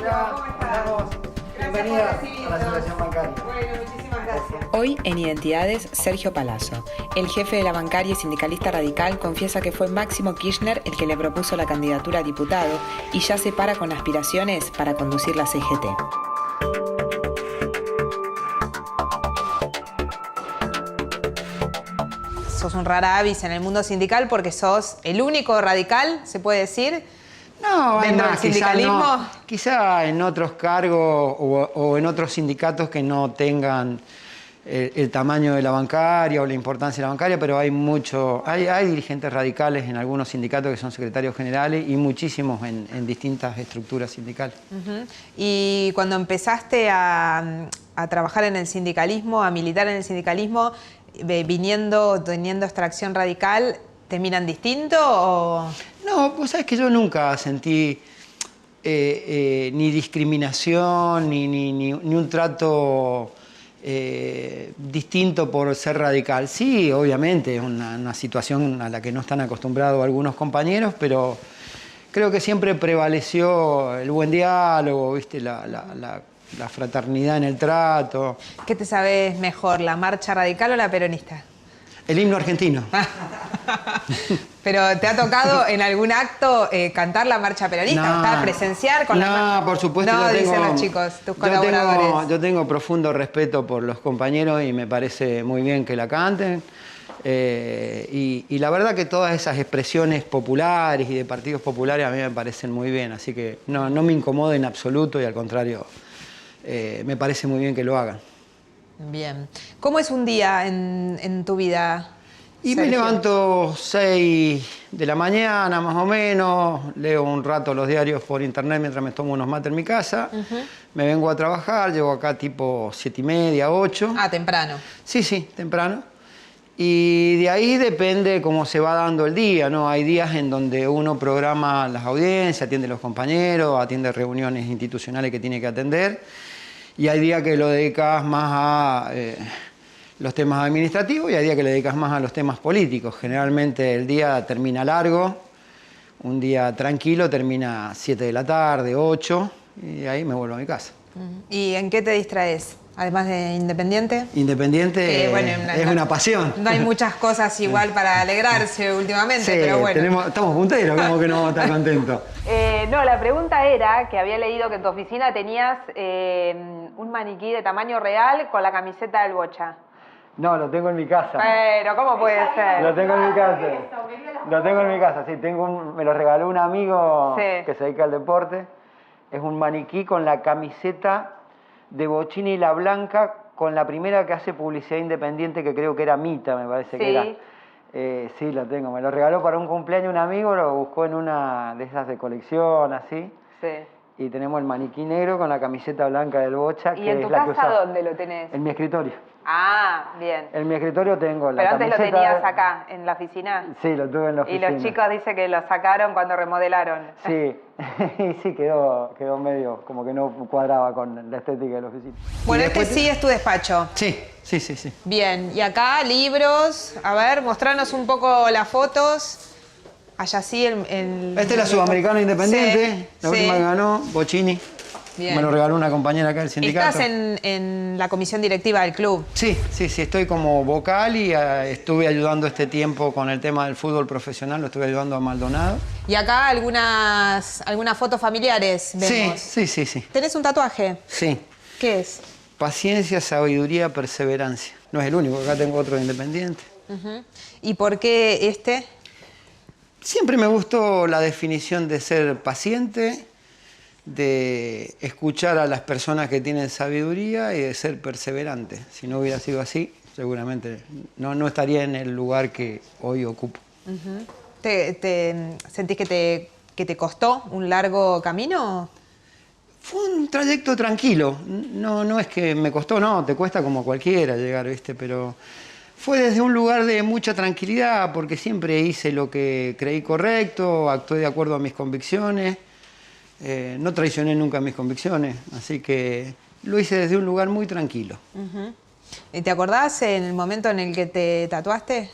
¿cómo estás? Bienvenida a la Asociación Bancaria. Bueno, muchísimas gracias. Hoy en Identidades, Sergio Palazzo, el jefe de la bancaria y sindicalista radical, confiesa que fue Máximo Kirchner el que le propuso la candidatura a diputado y ya se para con aspiraciones para conducir la CGT. Sos un rara avis en el mundo sindical porque sos el único radical, ¿se puede decir? No, hay ¿Dentro más, del sindicalismo? Quizá en otros cargos o en otros sindicatos que no tengan el tamaño de la bancaria o la importancia de la bancaria, pero hay dirigentes radicales en algunos sindicatos que son secretarios generales y muchísimos en distintas estructuras sindicales. Y cuando empezaste a trabajar en el sindicalismo, a militar en el sindicalismo, teniendo extracción radical, ¿te miran distinto o...? No, vos sabés que yo nunca sentí ni discriminación ni un trato distinto por ser radical. Sí, obviamente, es una situación a la que no están acostumbrados algunos compañeros, pero creo que siempre prevaleció el buen diálogo, ¿viste? La fraternidad en el trato. ¿Qué te sabes mejor, la marcha radical o la peronista? El himno argentino. ¿Pero te ha tocado en algún acto cantar la marcha peronista? ¿Estás presenciar con la marcha? No, por supuesto. No, dicen los chicos, tus colaboradores. Yo tengo profundo respeto por los compañeros y me parece muy bien que la canten. Y la verdad que todas esas expresiones populares y de partidos populares a mí me parecen muy bien. Así que no me incomoda en absoluto y al contrario, me parece muy bien que lo hagan. Bien. ¿Cómo es un día en tu vida, Y Sergio? me levanto 6 de la mañana más o menos, leo un rato los diarios por internet mientras me tomo unos mates en mi casa, me vengo a trabajar, llego acá tipo 7:30, 8. Ah, temprano. Sí, temprano. Y de ahí depende cómo se va dando el día, ¿no? Hay días en donde uno programa las audiencias, atiende a los compañeros, atiende reuniones institucionales que tiene que atender. Y hay días que lo dedicas más a los temas administrativos y hay días que le dedicas más a los temas políticos. Generalmente el día termina largo, un día tranquilo termina 7 de la tarde, 8, y ahí me vuelvo a mi casa. ¿Y en qué te distraes? Además de Independiente. Independiente es una pasión. No hay muchas cosas igual para alegrarse últimamente, Sí, pero bueno. estamos punteros, ¿cómo que no vamos a estar contentos? No, la pregunta era que había leído que en tu oficina tenías un maniquí de tamaño real con la camiseta del Bocha. No, lo tengo en mi casa. Pero, ¿cómo puede ser? Lo tengo en mi casa. Lo tengo en mi casa, sí. Me lo regaló un amigo que se dedica al deporte. Es un maniquí con la camiseta de Bocini y la blanca, con la primera que hace publicidad independiente, que creo que era Mita, me parece que era. Sí, lo tengo. Me lo regaló para un cumpleaños un amigo, lo buscó en una de esas de colección, así. Sí. Y tenemos el maniquí negro con la camiseta blanca del Bocha. ¿Y en tu casa dónde lo tenés? En mi escritorio. Ah, bien. En mi escritorio tengo la Pero camiseta. antes lo tenías acá, en la oficina. Sí, lo tuve en la oficina. Y los chicos dicen que lo sacaron cuando remodelaron. Sí, sí, quedó medio como que no cuadraba con la estética de la oficina. Bueno, sí es tu despacho. Sí. Bien, y acá libros. A ver, mostranos un poco las fotos. Allá sí, Este es la Sudamericana Independiente, la última que ganó, Bocini. Bien. Me lo regaló una compañera acá del sindicato. ¿Estás en la comisión directiva del club? Sí, estoy como vocal y estuve ayudando este tiempo con el tema del fútbol profesional, lo estuve ayudando a Maldonado. Y acá algunas fotos familiares vemos. Sí. ¿Tenés un tatuaje? Sí. ¿Qué es? Paciencia, sabiduría, perseverancia. No es el único, acá tengo otro de Independiente. ¿Y por qué este? Siempre me gustó la definición de ser paciente, de escuchar a las personas que tienen sabiduría y de ser perseverante. Si no hubiera sido así, seguramente no estaría en el lugar que hoy ocupo. ¿Sentís que te costó un largo camino? Fue un trayecto tranquilo. No es que me costó, no, te cuesta como cualquiera llegar, ¿viste? Pero fue desde un lugar de mucha tranquilidad porque siempre hice lo que creí correcto, actué de acuerdo a mis convicciones. No traicioné nunca mis convicciones, así que lo hice desde un lugar muy tranquilo. ¿Y te acordás en el momento en el que te tatuaste?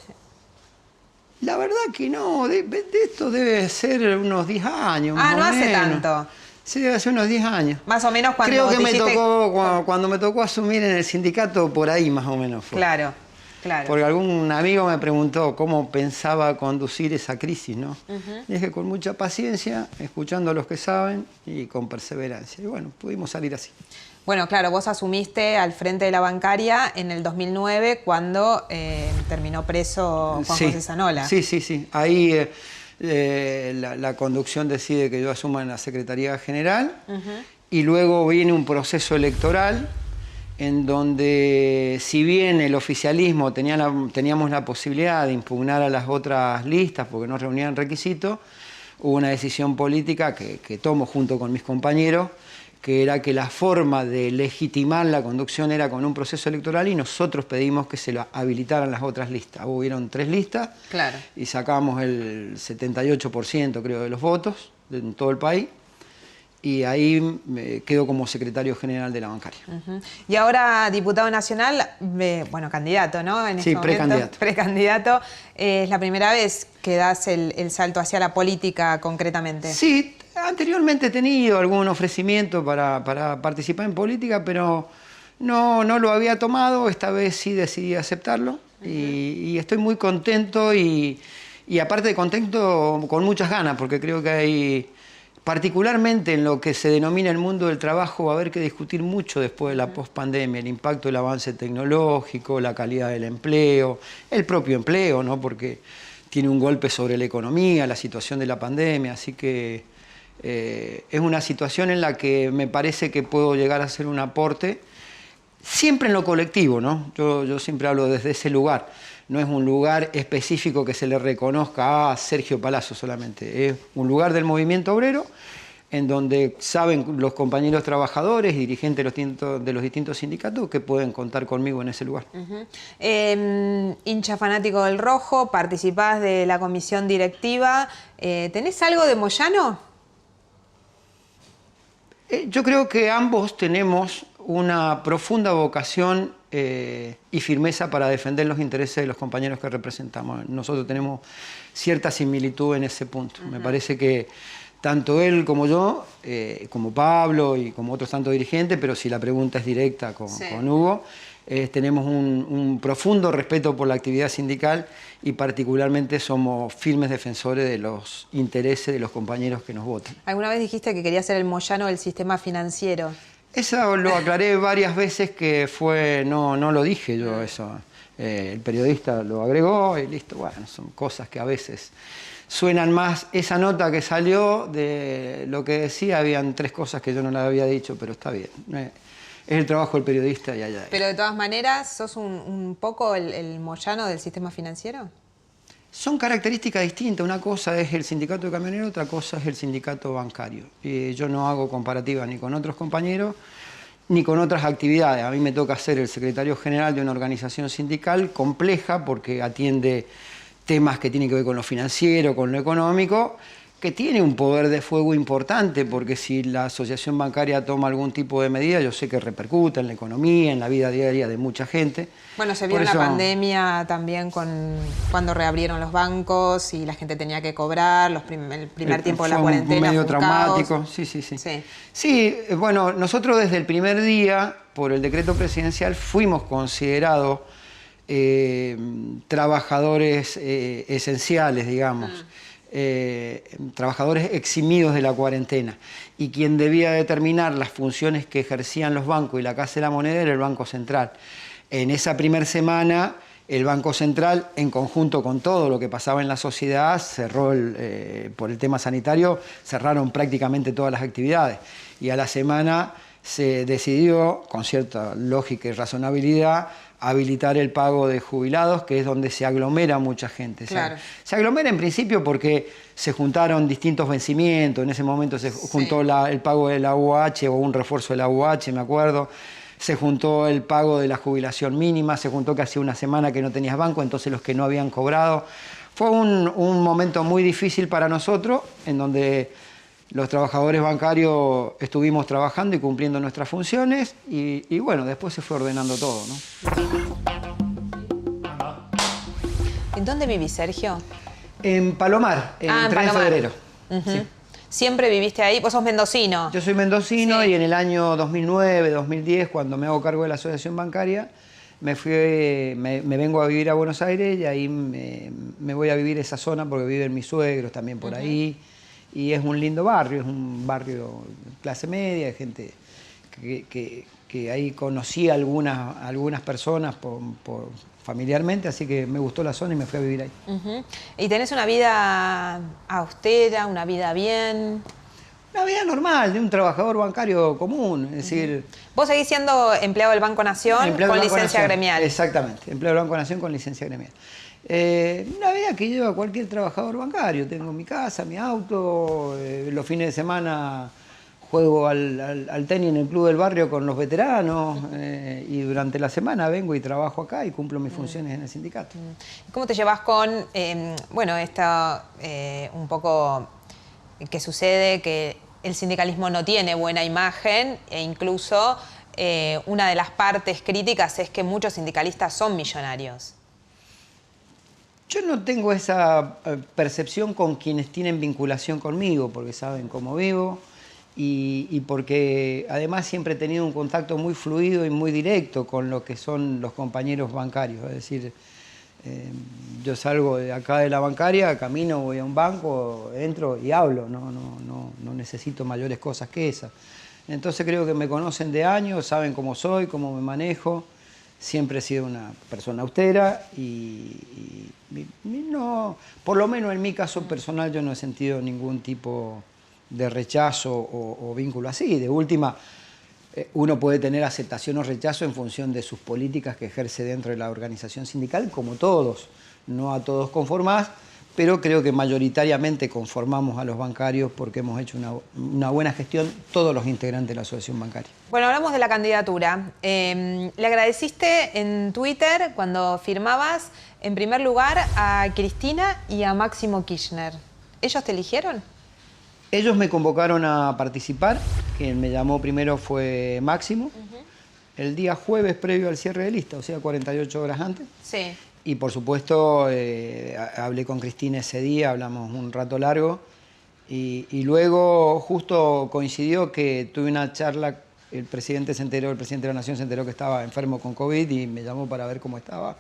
La verdad que no, de esto debe ser unos 10 años más o no menos. hace tanto. Sí, hace unos 10 años. Más o menos cuando creo que me hiciste... tocó, cuando me tocó asumir en el sindicato, por ahí más o menos fue. Claro, claro. Porque algún amigo me preguntó cómo pensaba conducir esa crisis, ¿no? Y dije, con mucha paciencia, escuchando a los que saben y con perseverancia. Y bueno, pudimos salir así. Bueno, claro, vos asumiste al frente de la bancaria en el 2009 cuando terminó preso Juan José Zanola. Sí. Ahí la conducción decide que yo asuma en la Secretaría General y luego viene un proceso electoral en donde, si bien el oficialismo teníamos la posibilidad de impugnar a las otras listas porque no reunían requisitos, hubo una decisión política que tomo junto con mis compañeros, que era que la forma de legitimar la conducción era con un proceso electoral y nosotros pedimos que se lo habilitaran las otras listas. Hubieron 3 listas y sacamos el 78% creo de los votos en todo el país y ahí quedo como secretario general de la bancaria. Y ahora diputado nacional, bueno, candidato, ¿no? En este precandidato. Precandidato. ¿Es la primera vez que das el salto hacia la política concretamente? Sí. Anteriormente he tenido algún ofrecimiento para participar en política, pero no lo había tomado. Esta vez sí decidí aceptarlo y estoy muy contento y aparte de contento, con muchas ganas, porque creo que hay, particularmente en lo que se denomina el mundo del trabajo, va a haber que discutir mucho después de la pospandemia, el impacto del avance tecnológico, la calidad del empleo, el propio empleo, ¿no? Porque tiene un golpe sobre la economía, la situación de la pandemia, así que es una situación en la que me parece que puedo llegar a hacer un aporte, siempre en lo colectivo, ¿no? Yo siempre hablo desde ese lugar, no es un lugar específico que se le reconozca a Sergio Palazzo solamente, es un lugar del movimiento obrero en donde saben los compañeros trabajadores y dirigentes de los distintos sindicatos que pueden contar conmigo en ese lugar. Hincha fanático del Rojo, participás de la comisión directiva, ¿tenés algo de Moyano? Yo creo que ambos tenemos una profunda vocación y firmeza para defender los intereses de los compañeros que representamos. Nosotros tenemos cierta similitud en ese punto. Me parece que tanto él como yo, como Pablo y como otros tantos dirigentes, pero si la pregunta es directa con Hugo, tenemos un profundo respeto por la actividad sindical y particularmente somos firmes defensores de los intereses de los compañeros que nos votan. ¿Alguna vez dijiste que querías ser el Moyano del sistema financiero? Eso lo aclaré varias veces que fue, no lo dije yo eso. El periodista lo agregó y listo. Bueno, son cosas que a veces suenan más. Esa nota que salió de lo que decía, habían 3 cosas que yo no le había dicho, pero está bien. Es el trabajo del periodista y allá. Pero de todas maneras, ¿sos un poco el Moyano del sistema financiero? Son características distintas. Una cosa es el sindicato de camioneros, otra cosa es el sindicato bancario. Yo no hago comparativas ni con otros compañeros ni con otras actividades. A mí me toca ser el secretario general de una organización sindical compleja porque atiende temas que tienen que ver con lo financiero, con lo económico, que tiene un poder de fuego importante, porque si la asociación bancaria toma algún tipo de medida, yo sé que repercute en la economía, en la vida diaria de mucha gente. Bueno, se vio en la pandemia también cuando reabrieron los bancos y la gente tenía que cobrar, el primer tiempo de la cuarentena. Medio traumático, sí. Sí, bueno, nosotros desde el primer día, por el decreto presidencial, fuimos considerados trabajadores esenciales, digamos. Trabajadores eximidos de la cuarentena, y quien debía determinar las funciones que ejercían los bancos y la Casa de la Moneda era el Banco Central. En esa primera semana el Banco Central, en conjunto con todo lo que pasaba en la sociedad, cerró por el tema sanitario, cerraron prácticamente todas las actividades, y a la semana se decidió, con cierta lógica y razonabilidad, habilitar el pago de jubilados, que es donde se aglomera mucha gente. Claro. Se aglomera en principio porque se juntaron distintos vencimientos. En ese momento se juntó el pago de la UH o un refuerzo de la UH, me acuerdo. Se juntó el pago de la jubilación mínima, se juntó que hacía una semana que no tenías banco, entonces los que no habían cobrado. Fue un momento muy difícil para nosotros, en donde los trabajadores bancarios estuvimos trabajando y cumpliendo nuestras funciones y bueno, después se fue ordenando todo, ¿no? ¿En dónde vivís, Sergio? En Palomar, en 3 de febrero. Sí. ¿Siempre viviste ahí? Vos sos mendocino. Yo soy mendocino, Sí. y en el año 2009, 2010, cuando me hago cargo de la asociación bancaria, me vengo a vivir a Buenos Aires, y ahí me voy a vivir esa zona porque viven mis suegros también por ahí. Y es un lindo barrio, es un barrio clase media, de gente que ahí conocí a algunas personas familiarmente, así que me gustó la zona y me fui a vivir ahí. ¿Y tenés una vida austera, una vida bien? Una vida normal, de un trabajador bancario común, es decir... Vos seguís siendo empleado del Banco Nación empleado con del Banco licencia Nación. gremial. Exactamente, empleado del Banco Nación con licencia gremial. Una vida que lleva cualquier trabajador bancario. Tengo mi casa, mi auto, los fines de semana juego al tenis en el club del barrio con los veteranos, y durante la semana vengo y trabajo acá y cumplo mis funciones en el sindicato. ¿Cómo te llevas con, bueno, esta un poco que sucede que el sindicalismo no tiene buena imagen, e incluso una de las partes críticas es que muchos sindicalistas son millonarios? Yo no tengo esa percepción con quienes tienen vinculación conmigo, porque saben cómo vivo y porque además siempre he tenido un contacto muy fluido y muy directo con lo que son los compañeros bancarios. Es decir, yo salgo de acá de la bancaria, camino, voy a un banco, entro y hablo, no necesito mayores cosas que esas. Entonces creo que me conocen de años, saben cómo soy, cómo me manejo. Siempre he sido una persona austera y no, por lo menos en mi caso personal, yo no he sentido ningún tipo de rechazo o vínculo así. De última, uno puede tener aceptación o rechazo en función de sus políticas que ejerce dentro de la organización sindical, como todos. No a todos conformás, pero creo que mayoritariamente conformamos a los bancarios porque hemos hecho una buena gestión todos los integrantes de la asociación bancaria. Bueno, hablamos de la candidatura. Le agradeciste en Twitter, cuando firmabas, en primer lugar a Cristina y a Máximo Kirchner. ¿Ellos te eligieron? Ellos me convocaron a participar. Quien me llamó primero fue Máximo, el día jueves previo al cierre de lista, o sea, 48 horas antes. Sí. Y por supuesto hablé con Cristina ese día, hablamos un rato largo, y luego justo coincidió que tuve una charla, el presidente de la Nación se enteró que estaba enfermo con COVID y me llamó para ver cómo estaba.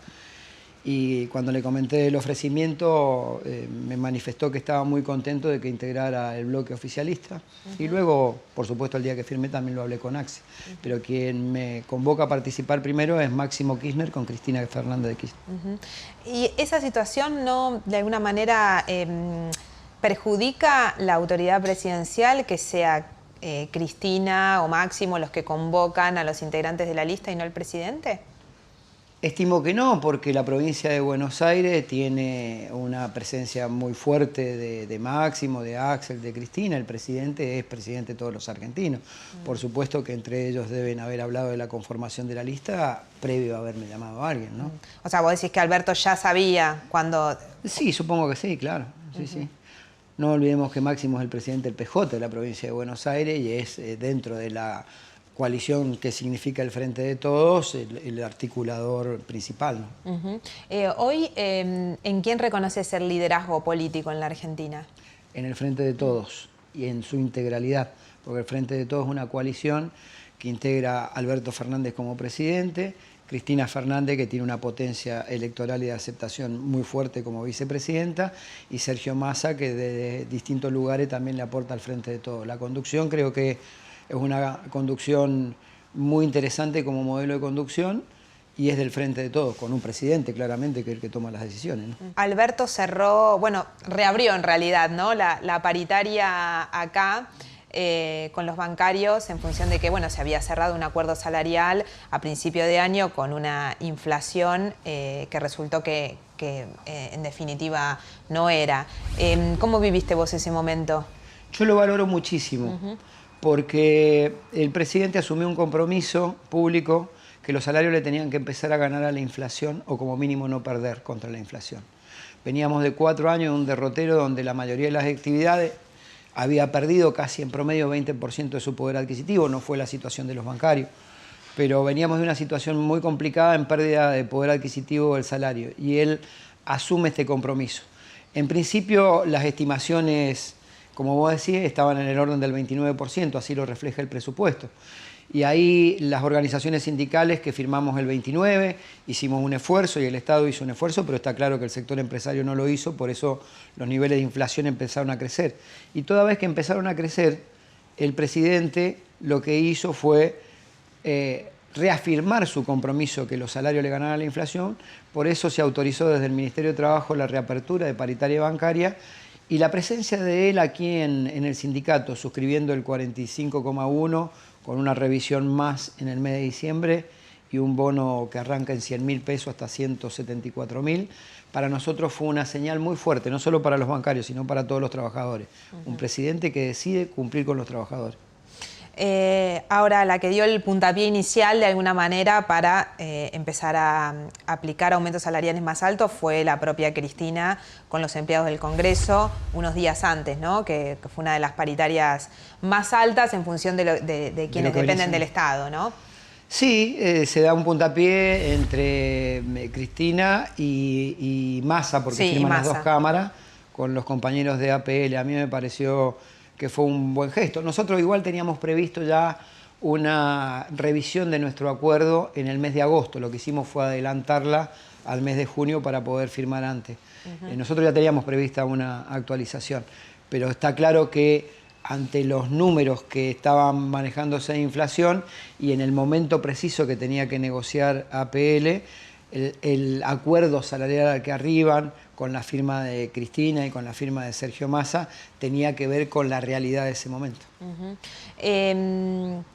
Y cuando le comenté el ofrecimiento, me manifestó que estaba muy contento de que integrara el bloque oficialista. Y luego, por supuesto, el día que firmé también lo hablé con Axel. Pero quien me convoca a participar primero es Máximo Kirchner con Cristina Fernández de Kirchner. ¿Y esa situación no, de alguna manera, perjudica la autoridad presidencial, que sea Cristina o Máximo los que convocan a los integrantes de la lista y no el presidente? Estimo que no, porque la provincia de Buenos Aires tiene una presencia muy fuerte de Máximo, de Axel, de Cristina. El presidente es presidente de todos los argentinos. Por supuesto que entre ellos deben haber hablado de la conformación de la lista previo a haberme llamado a alguien, ¿no? O sea, vos decís que Alberto ya sabía cuando... Sí, supongo que sí, claro. Sí, sí. No olvidemos que Máximo es el presidente del PJ de la provincia de Buenos Aires y es dentro de la coalición que significa el Frente de Todos, el articulador principal, ¿no? Hoy, ¿en quién reconoces el liderazgo político en la Argentina? En el Frente de Todos y en su integralidad, porque el Frente de Todos es una coalición que integra a Alberto Fernández como presidente, Cristina Fernández, que tiene una potencia electoral y de aceptación muy fuerte como vicepresidenta, y Sergio Massa, que de distintos lugares también le aporta al Frente de Todos. La conducción creo que es una conducción muy interesante como modelo de conducción y es del Frente de Todos, con un presidente claramente que es el que toma las decisiones, ¿no? Alberto cerró, bueno, reabrió en realidad, ¿no?, la paritaria acá con los bancarios en función de que, bueno, se había cerrado un acuerdo salarial a principio de año con una inflación que resultó que en definitiva no era. ¿Cómo viviste vos ese momento? Yo lo valoro muchísimo. Porque el presidente asumió un compromiso público que los salarios le tenían que empezar a ganar a la inflación o como mínimo no perder contra la inflación. Veníamos de 4 años de un derrotero donde la mayoría de las actividades había perdido casi en promedio 20% de su poder adquisitivo, no fue la situación de los bancarios, pero veníamos de una situación muy complicada en pérdida de poder adquisitivo del salario y él asume este compromiso. En principio las estimaciones como vos decís, estaban en el orden del 29%, así lo refleja el presupuesto. Y ahí las organizaciones sindicales que firmamos el 29, hicimos un esfuerzo y el Estado hizo un esfuerzo, pero está claro que el sector empresario no lo hizo, por eso los niveles de inflación empezaron a crecer. Y toda vez que empezaron a crecer, el presidente lo que hizo fue reafirmar su compromiso que los salarios le ganaran a la inflación, por eso se autorizó desde el Ministerio de Trabajo la reapertura de paritaria bancaria y la presencia de él aquí en el sindicato, suscribiendo el 45,1 con una revisión más en el mes de diciembre y un bono que arranca en 100.000 pesos hasta 174.000, para nosotros fue una señal muy fuerte, no solo para los bancarios, sino para todos los trabajadores. Un presidente que decide cumplir con los trabajadores. Ahora, la que dio el puntapié inicial de alguna manera para empezar a aplicar aumentos salariales más altos fue la propia Cristina con los empleados del Congreso unos días antes, ¿no? Que fue una de las paritarias más altas en función de quienes dependen del Estado, ¿no? Sí, se da un puntapié entre Cristina y Massa, porque sí, firman las dos cámaras con los compañeros de APL. A mí me pareció que fue un buen gesto. Nosotros igual teníamos previsto ya una revisión de nuestro acuerdo en el mes de agosto. Lo que hicimos fue adelantarla al mes de junio para poder firmar antes. Nosotros ya teníamos prevista una actualización, pero está claro que ante los números que estaban manejándose de inflación y en el momento preciso que tenía que negociar APL, el acuerdo salarial al que arriban, con la firma de Cristina y con la firma de Sergio Massa, tenía que ver con la realidad de ese momento.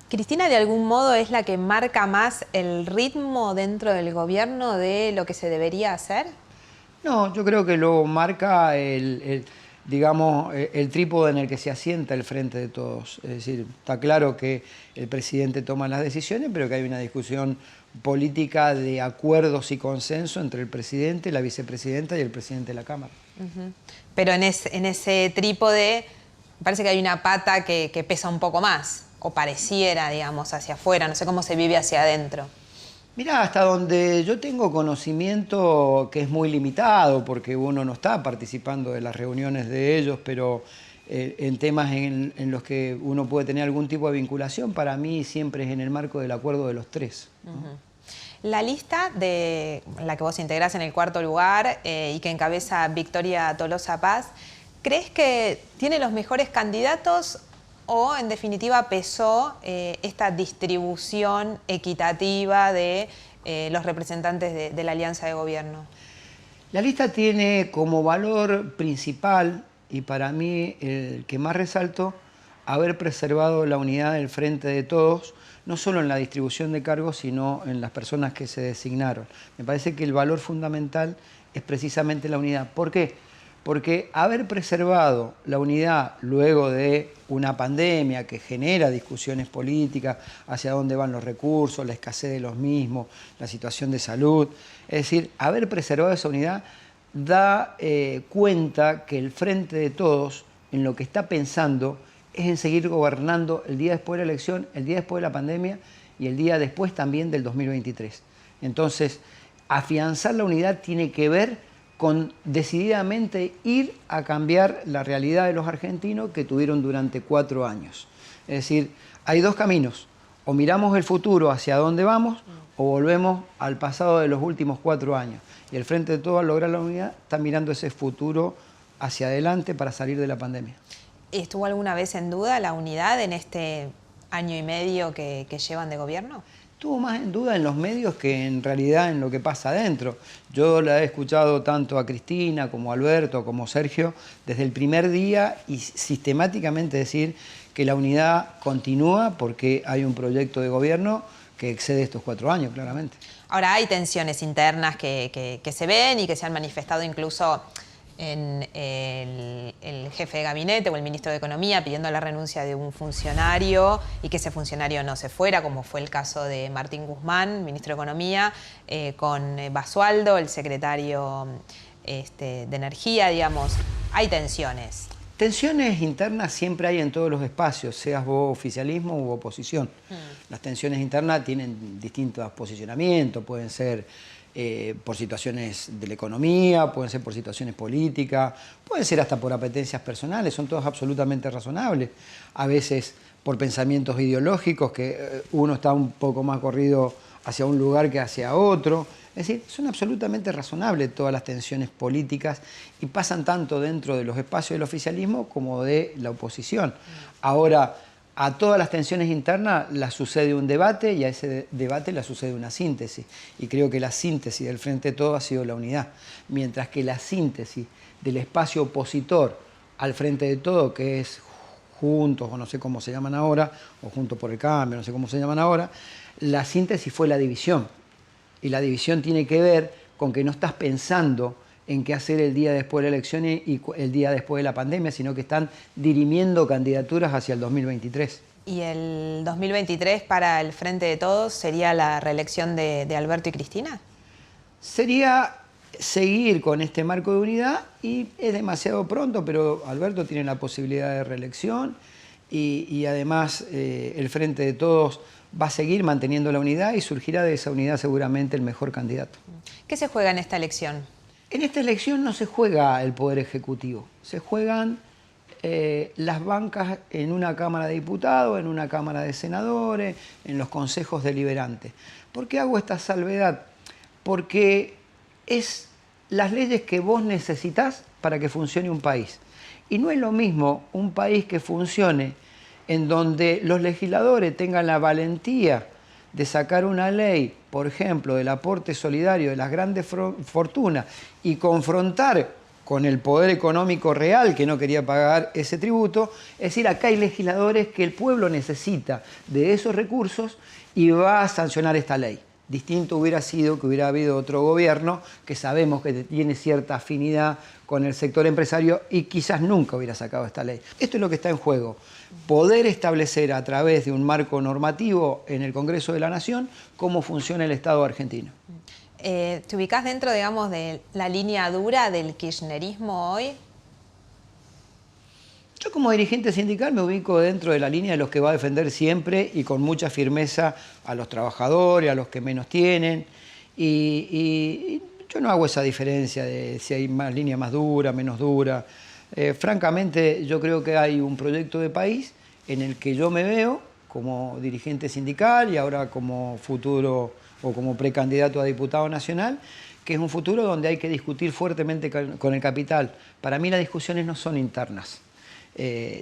Cristina, de algún modo, es la que marca más el ritmo dentro del gobierno de lo que se debería hacer. No, yo creo que lo marca digamos, el trípode en el que se asienta el Frente de Todos. Es decir, está claro que el presidente toma las decisiones, pero que hay una discusión política de acuerdos y consenso entre el presidente, la vicepresidenta y el presidente de la Cámara. Pero en ese trípode parece que hay una pata que pesa un poco más, o pareciera, digamos, hacia afuera. No sé cómo se vive hacia adentro. Mirá, hasta donde yo tengo conocimiento, que es muy limitado, porque uno no está participando de las reuniones de ellos, pero en temas en los que uno puede tener algún tipo de vinculación, para mí siempre es en el marco del acuerdo de los tres, ¿no? La lista de la que vos integrás en el cuarto lugar y que encabeza Victoria Tolosa Paz, ¿crees que tiene los mejores candidatos o en definitiva pesó esta distribución equitativa de los representantes de la alianza de gobierno? La lista tiene como valor principal, y para mí el que más resalto, haber preservado la unidad del Frente de Todos, no solo en la distribución de cargos, sino en las personas que se designaron. Me parece que el valor fundamental es precisamente la unidad. ¿Por qué? Porque haber preservado la unidad luego de una pandemia que genera discusiones políticas, hacia dónde van los recursos, la escasez de los mismos, la situación de salud, es decir, haber preservado esa unidad da cuenta que el Frente de Todos, en lo que está pensando, es en seguir gobernando el día después de la elección, el día después de la pandemia y el día después también del 2023. Entonces, afianzar la unidad tiene que ver con decididamente ir a cambiar la realidad de los argentinos que tuvieron durante 4 años. Es decir, hay dos caminos: o miramos el futuro hacia dónde vamos, o volvemos al pasado de los últimos 4 años. Y el Frente de Todos, al lograr la unidad, está mirando ese futuro hacia adelante para salir de la pandemia. ¿Estuvo alguna vez en duda la unidad en este año y medio que llevan de gobierno? Estuvo más en duda en los medios que en realidad en lo que pasa adentro. Yo la he escuchado tanto a Cristina como a Alberto como a Sergio desde el primer día y sistemáticamente decir que la unidad continúa porque hay un proyecto de gobierno que excede estos 4 años, claramente. Ahora, hay tensiones internas que se ven y que se han manifestado incluso en el jefe de gabinete o el ministro de Economía pidiendo la renuncia de un funcionario y que ese funcionario no se fuera, como fue el caso de Martín Guzmán, ministro de Economía, con Basualdo, el secretario de Energía, digamos. Hay tensiones. Tensiones internas siempre hay en todos los espacios, seas vos oficialismo u oposición. Las tensiones internas tienen distintos posicionamientos, pueden ser por situaciones de la economía, pueden ser por situaciones políticas, pueden ser hasta por apetencias personales, son todos absolutamente razonables. A veces por pensamientos ideológicos, que uno está un poco más corrido hacia un lugar que hacia otro. Es decir, son absolutamente razonables todas las tensiones políticas y pasan tanto dentro de los espacios del oficialismo como de la oposición. Ahora, a todas las tensiones internas las sucede un debate y a ese debate le sucede una síntesis. Y creo que la síntesis del Frente de Todos ha sido la unidad. Mientras que la síntesis del espacio opositor al Frente de Todos, que es Juntos, o no sé cómo se llaman ahora, o Juntos por el Cambio, no sé cómo se llaman ahora, la síntesis fue la división. Y la división tiene que ver con que no estás pensando en qué hacer el día después de la elección y el día después de la pandemia, sino que están dirimiendo candidaturas hacia el 2023. ¿Y el 2023 para el Frente de Todos sería la reelección de Alberto y Cristina? Sería seguir con este marco de unidad y es demasiado pronto, pero Alberto tiene la posibilidad de reelección y además el Frente de Todos va a seguir manteniendo la unidad y surgirá de esa unidad seguramente el mejor candidato. ¿Qué se juega en esta elección? En esta elección no se juega el Poder Ejecutivo, se juegan las bancas en una Cámara de Diputados, en una Cámara de Senadores, en los consejos deliberantes. ¿Por qué hago esta salvedad? Porque es las leyes que vos necesitás para que funcione un país. Y no es lo mismo un país que funcione en donde los legisladores tengan la valentía de sacar una ley, por ejemplo, del aporte solidario de las grandes fortunas y confrontar con el poder económico real que no quería pagar ese tributo. Es decir, acá hay legisladores que el pueblo necesita de esos recursos y va a sancionar esta ley. Distinto hubiera sido que hubiera habido otro gobierno que sabemos que tiene cierta afinidad con el sector empresario y quizás nunca hubiera sacado esta ley. Esto es lo que está en juego. Poder establecer a través de un marco normativo en el Congreso de la Nación cómo funciona el Estado argentino. ¿Te ubicás dentro, digamos, de la línea dura del kirchnerismo hoy? Yo como dirigente sindical me ubico dentro de la línea de los que va a defender siempre y con mucha firmeza a los trabajadores, a los que menos tienen. Y yo no hago esa diferencia de si hay más línea más dura, menos dura. Francamente, yo creo que hay un proyecto de país en el que yo me veo como dirigente sindical y ahora como futuro o como precandidato a diputado nacional, que es un futuro donde hay que discutir fuertemente con el capital. Para mí las discusiones no son internas.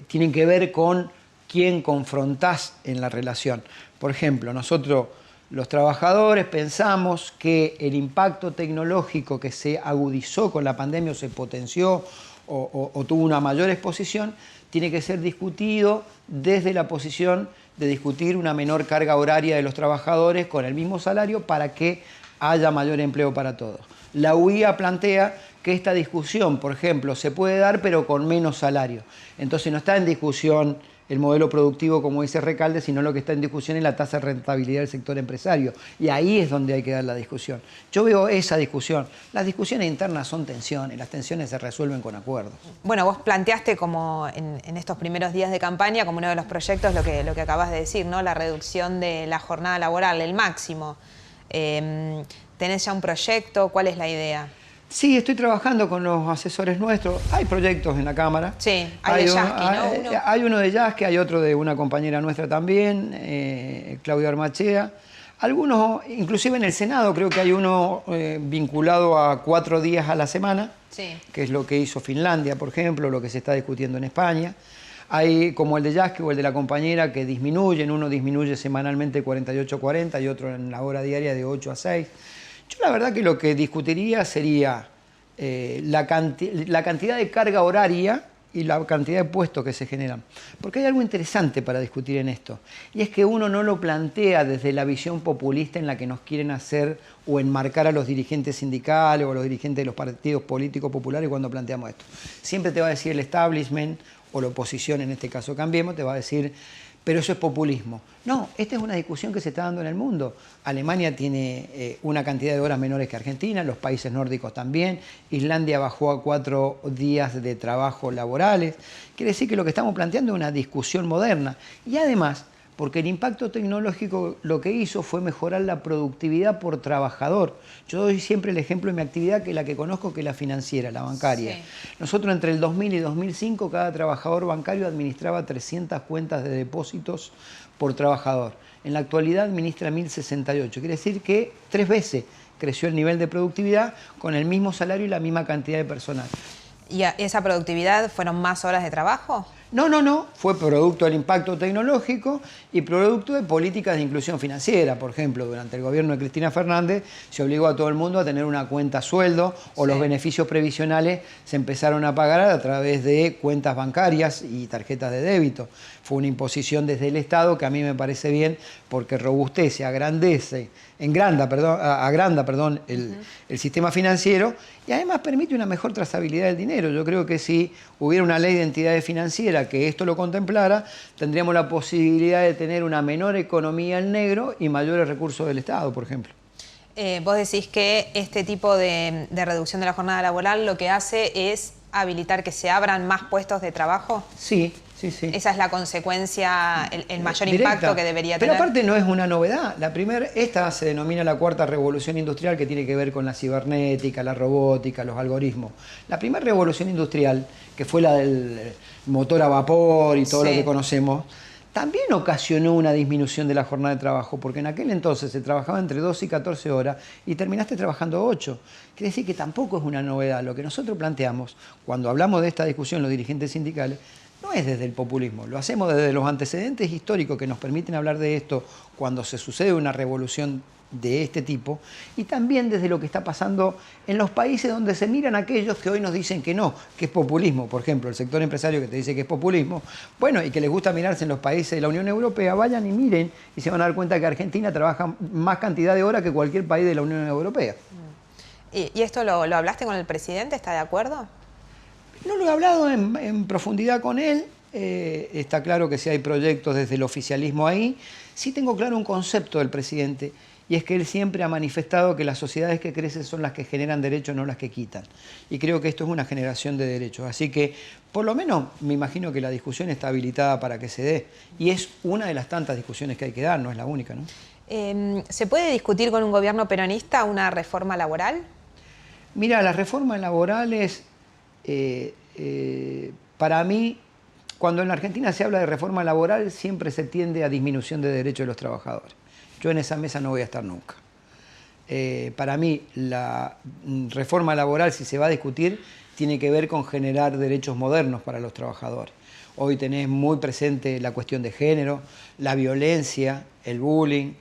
Tienen que ver con quién confrontás en la relación. Por ejemplo, nosotros los trabajadores pensamos que el impacto tecnológico que se agudizó con la pandemia o se potenció o tuvo una mayor exposición, tiene que ser discutido desde la posición de discutir una menor carga horaria de los trabajadores con el mismo salario para que haya mayor empleo para todos. La UIA plantea que esta discusión, por ejemplo, se puede dar pero con menos salario. Entonces no está en discusión el modelo productivo, como dice Recalde, sino lo que está en discusión es la tasa de rentabilidad del sector empresario. Y ahí es donde hay que dar la discusión. Yo veo esa discusión. Las discusiones internas son tensiones, las tensiones se resuelven con acuerdos. Bueno, vos planteaste como en estos primeros días de campaña, como uno de los proyectos, lo que acabas de decir, ¿no? La reducción de la jornada laboral, el máximo. ¿Tenés ya un proyecto? ¿Cuál es la idea? Sí, estoy trabajando con los asesores nuestros. Hay proyectos en la Cámara. Sí, hay de Yasky, ¿no? Hay uno de Yasky, hay otro de una compañera nuestra también, Claudia Armachea. Algunos, inclusive en el Senado, creo que hay uno vinculado a 4 días a la semana, sí, que es lo que hizo Finlandia, por ejemplo, lo que se está discutiendo en España. Hay como el de Yasky o el de la compañera que disminuyen. Uno disminuye semanalmente 48-40 y otro en la hora diaria de 8 a 6. Yo la verdad que lo que discutiría sería la cantidad de carga horaria y la cantidad de puestos que se generan. Porque hay algo interesante para discutir en esto, y es que uno no lo plantea desde la visión populista en la que nos quieren hacer o enmarcar a los dirigentes sindicales o a los dirigentes de los partidos políticos populares cuando planteamos esto. Siempre te va a decir el establishment o la oposición, en este caso Cambiemos, te va a decir pero eso es populismo. No, esta es una discusión que se está dando en el mundo. Alemania tiene una cantidad de horas menores que Argentina, los países nórdicos también, Islandia bajó a 4 días de trabajo laborales. Quiere decir que lo que estamos planteando es una discusión moderna. Y además, porque el impacto tecnológico lo que hizo fue mejorar la productividad por trabajador. Yo doy siempre el ejemplo de mi actividad, que es la que conozco, que es la financiera, la bancaria. Sí. Nosotros entre el 2000 y 2005, cada trabajador bancario administraba 300 cuentas de depósitos por trabajador. En la actualidad administra 1068, quiere decir que 3 veces creció el nivel de productividad con el mismo salario y la misma cantidad de personal. ¿Y esa productividad fueron más horas de trabajo? No. Fue producto del impacto tecnológico y producto de políticas de inclusión financiera. Por ejemplo, durante el gobierno de Cristina Fernández se obligó a todo el mundo a tener una cuenta sueldo o los beneficios previsionales se empezaron a pagar a través de cuentas bancarias y tarjetas de débito. Fue una imposición desde el Estado que a mí me parece bien porque robustece, agranda el sistema financiero y además permite una mejor trazabilidad del dinero. Yo creo que si hubiera una ley de entidades financieras que esto lo contemplara, tendríamos la posibilidad de tener una menor economía en negro y mayores recursos del Estado, por ejemplo. Vos decís que este tipo de reducción de la jornada laboral lo que hace es habilitar que se abran más puestos de trabajo. Sí. Esa es la consecuencia, el mayor impacto que debería tener. Pero aparte no es una novedad. Esta se denomina la cuarta revolución industrial, que tiene que ver con la cibernética, la robótica, los algoritmos. La primera revolución industrial, que fue la del motor a vapor y todo lo que conocemos, también ocasionó una disminución de la jornada de trabajo, porque en aquel entonces se trabajaba entre 12 y 14 horas y terminaste trabajando 8. Quiere decir que tampoco es una novedad. Lo que nosotros planteamos, cuando hablamos de esta discusión los dirigentes sindicales, no es desde el populismo, lo hacemos desde los antecedentes históricos que nos permiten hablar de esto cuando se sucede una revolución de este tipo y también desde lo que está pasando en los países donde se miran aquellos que hoy nos dicen que no, que es populismo. Por ejemplo, el sector empresario que te dice que es populismo, bueno, y que les gusta mirarse en los países de la Unión Europea, vayan y miren y se van a dar cuenta que Argentina trabaja más cantidad de horas que cualquier país de la Unión Europea. ¿Y esto lo hablaste con el presidente? ¿Está de acuerdo? No lo he hablado en profundidad con él, está claro que sí hay proyectos desde el oficialismo ahí. Sí tengo claro un concepto del presidente, y es que él siempre ha manifestado que las sociedades que crecen son las que generan derechos, no las que quitan. Y creo que esto es una generación de derechos. Así que, por lo menos, me imagino que la discusión está habilitada para que se dé. Y es una de las tantas discusiones que hay que dar, no es la única, ¿no? ¿Se puede discutir con un gobierno peronista una reforma laboral? Mira, las reformas laborales... para mí, cuando en la Argentina se habla de reforma laboral, siempre se tiende a disminución de derechos de los trabajadores. Yo en esa mesa no voy a estar nunca. Para mí, la reforma laboral, si se va a discutir, tiene que ver con generar derechos modernos para los trabajadores. Hoy tenés muy presente la cuestión de género, la violencia, el bullying,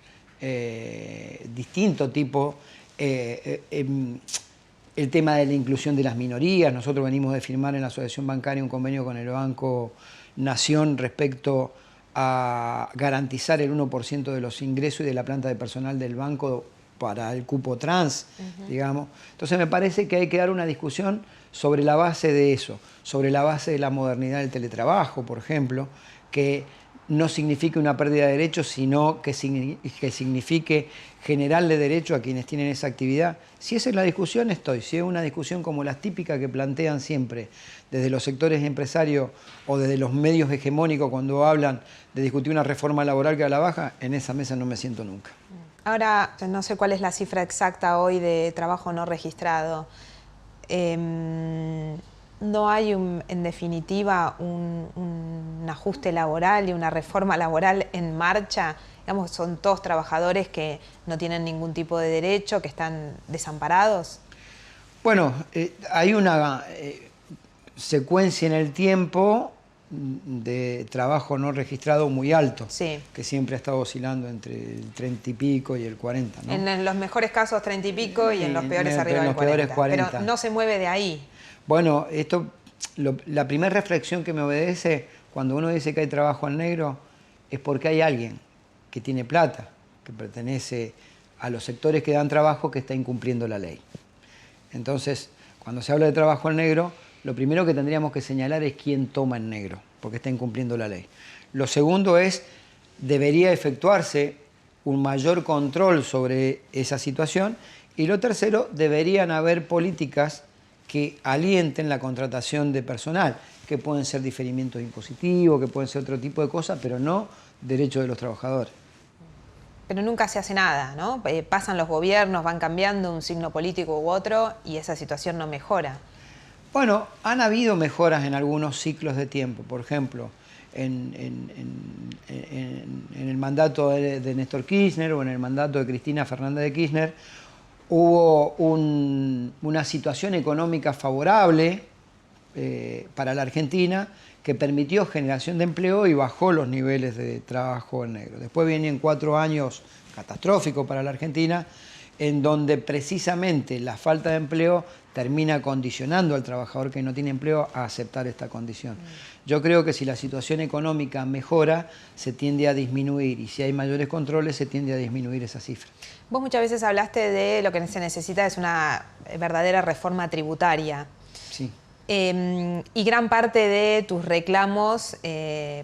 distinto tipo... el tema de la inclusión de las minorías. Nosotros venimos de firmar en la Asociación Bancaria un convenio con el Banco Nación respecto a garantizar el 1% de los ingresos y de la planta de personal del banco para el cupo trans, digamos. Entonces me parece que hay que dar una discusión sobre la base de eso, sobre la base de la modernidad del teletrabajo, por ejemplo, que no signifique una pérdida de derechos, sino que signifique generarle derecho a quienes tienen esa actividad. Si esa es la discusión, estoy. Si es una discusión como las típicas que plantean siempre desde los sectores empresarios o desde los medios hegemónicos cuando hablan de discutir una reforma laboral que a la baja, en esa mesa no me siento nunca. Ahora, no sé cuál es la cifra exacta hoy de trabajo no registrado. ¿No hay, en definitiva, un ajuste laboral y una reforma laboral en marcha? Digamos, son todos trabajadores que no tienen ningún tipo de derecho, que están desamparados. Bueno, hay una secuencia en el tiempo de trabajo no registrado muy alto, que siempre ha estado oscilando entre el 30 y pico y el 40, ¿no? En los mejores casos 30 y pico y en los peores arriba del 40. Pero no se mueve de ahí. Bueno, la primera reflexión que me obedece cuando uno dice que hay trabajo en negro es porque hay alguien que tiene plata, que pertenece a los sectores que dan trabajo, que está incumpliendo la ley. Entonces, cuando se habla de trabajo en negro, lo primero que tendríamos que señalar es quién toma en negro, porque está incumpliendo la ley. Lo segundo es, debería efectuarse un mayor control sobre esa situación. Y lo tercero, deberían haber políticas que alienten la contratación de personal, que pueden ser diferimientos impositivos, que pueden ser otro tipo de cosas, pero no derechos de los trabajadores. Pero nunca se hace nada, ¿no? Pasan los gobiernos, van cambiando un signo político u otro y esa situación no mejora. Bueno, han habido mejoras en algunos ciclos de tiempo. Por ejemplo, en el mandato de Néstor Kirchner o en el mandato de Cristina Fernández de Kirchner, hubo una situación económica favorable para la Argentina que permitió generación de empleo y bajó los niveles de trabajo en negro. Después vienen 4 años catastróficos para la Argentina, en donde precisamente la falta de empleo termina condicionando al trabajador que no tiene empleo a aceptar esta condición. Yo creo que si la situación económica mejora, se tiende a disminuir, y si hay mayores controles, se tiende a disminuir esa cifra. Vos muchas veces hablaste de lo que se necesita es una verdadera reforma tributaria. Sí. Y gran parte de tus reclamos,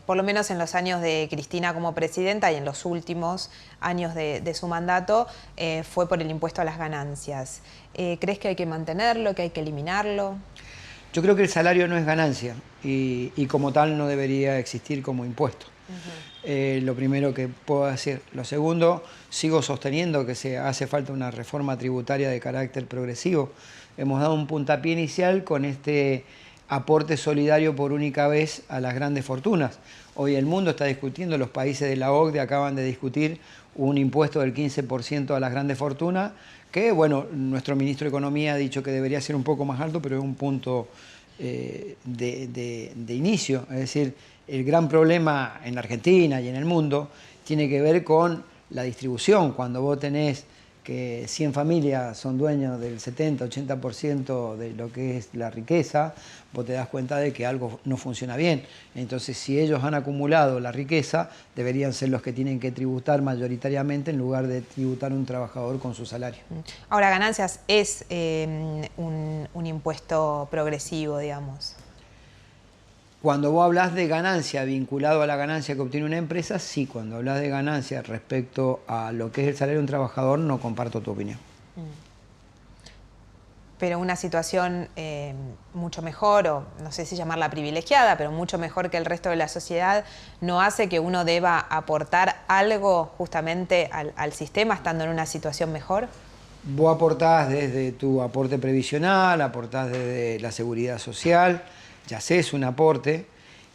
por lo menos en los años de Cristina como presidenta y en los últimos años de su mandato, fue por el impuesto a las ganancias. ¿Crees que hay que mantenerlo, que hay que eliminarlo? Yo creo que el salario no es ganancia y como tal no debería existir como impuesto. Lo primero que puedo decir. Lo segundo, sigo sosteniendo que se hace falta una reforma tributaria de carácter progresivo. Hemos dado un puntapié inicial con este aporte solidario por única vez a las grandes fortunas. Hoy el mundo está discutiendo, los países de la OCDE acaban de discutir un impuesto del 15% a las grandes fortunas, que bueno, nuestro ministro de Economía ha dicho que debería ser un poco más alto, pero es un punto de inicio. Es decir, el gran problema en la Argentina y en el mundo tiene que ver con la distribución. Cuando vos tenés que 100 familias son dueños del 70-80% de lo que es la riqueza, vos te das cuenta de que algo no funciona bien. Entonces, si ellos han acumulado la riqueza, deberían ser los que tienen que tributar mayoritariamente en lugar de tributar un trabajador con su salario. Ahora, ganancias es un impuesto progresivo, digamos. Cuando vos hablas de ganancia vinculado a la ganancia que obtiene una empresa, sí. Cuando hablas de ganancia respecto a lo que es el salario de un trabajador, no comparto tu opinión. Pero una situación mucho mejor, o no sé si llamarla privilegiada, pero mucho mejor que el resto de la sociedad, ¿no hace que uno deba aportar algo justamente al sistema estando en una situación mejor? Vos aportás desde tu aporte previsional, aportás desde la seguridad social, ya sé, es un aporte